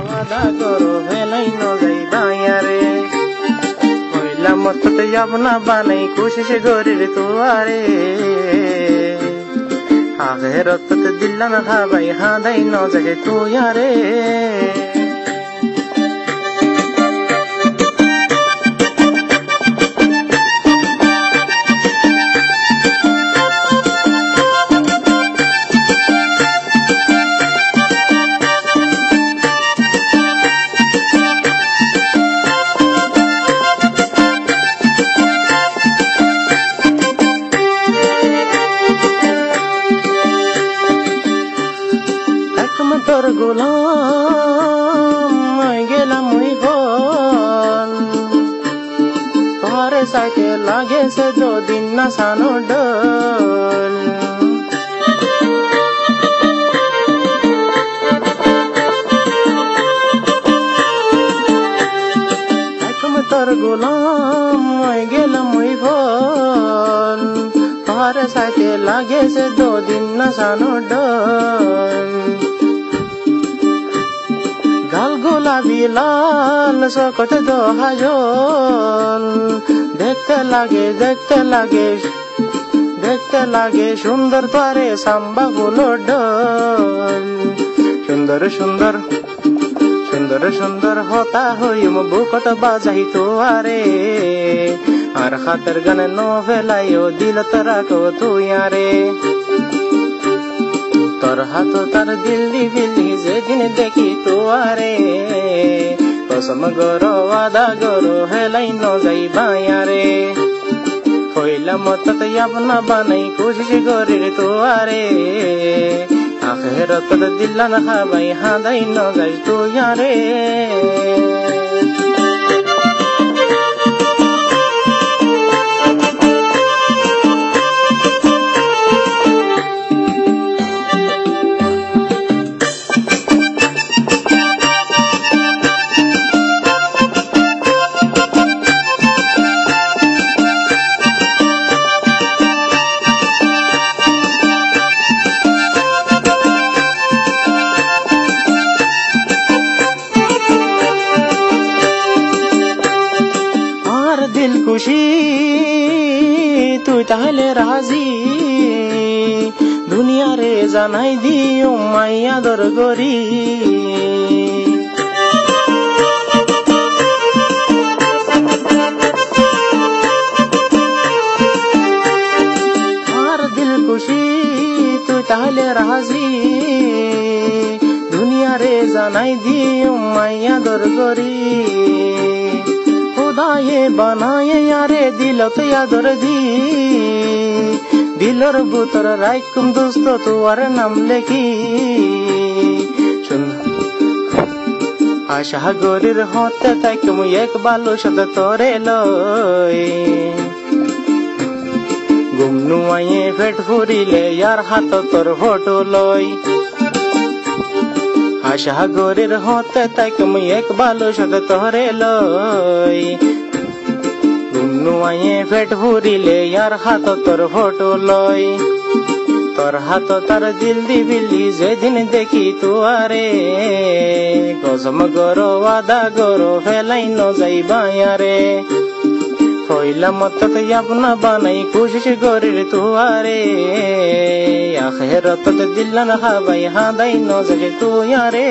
वादा करो भेलाई न जाइबा यारे पहिला मत त अपना बानै कोशिश गरेर तुवारे आखिरत त दिल न खाबाई हादै न जागे तू यारे তোর গোলাম গেলাম ওই বল তোর সাথে লাগেছে দুদিন না সানো ডল এখন তোর গোলাম গেলাম ওই বল তোর সাথে লাগেছে দুদিন না সানো ডল গাল গোলাপি লাল সকট দোহাজল দেখতে লাগে সুন্দর তোরে সাম্বা ফুলো ডল সুন্দর সুন্দর সুন্দর সুন্দর হতা হইম বুকট বাজাই তোয়ারে আর খাতের গানে নো ফেলাইও দিল রাখো তুই আরে তোর হাত তার দিল্লি বিল্লি যেদিন দেখি তোয়ারে কসম গরো ওয়াদা গরো হেলাই ন যাইবা यारे হইলা মত তো আপনা বানাই কোশিশ করির তোয়ারে আখিরত দিল না খাবাই হাদাই ন যাই তো यारे दिल खुशी তুই তাহলে রাজি দুনিয়া রে জানাই দিও মাইয়া দর গরি আর দিল খুশি তুই তাহলে রাজি দুনিয়া রে জানাই দিও মাইয়া দর গরি खुदाए बनाए यारे दिलत यादर दी दिलर भूतर राइकुम दोस्त तुआर नाम लेखी आशा गरीर होते ताइकुम एक बालो शद तोरे लय गुमनु आए पेट फुरिले यार हाथ तोर फोटो लय आशा गरीर होते ताइकुम एक बालो शद तोरे लय गुमनु आए पेट फुरिले यार हाथ तोर फोटो लय তোর হাত তার দিল দিবিলি যেদিন দেখি তোয়ারে কসম গরো ওয়াদা গরো ফেলাই ন যাইবা यारे হইলা মত তো আপনা বানাই কোশিশ করির তোয়ারে আখিরত দিল না খাবাই হাদাই ন যাবে তো यारे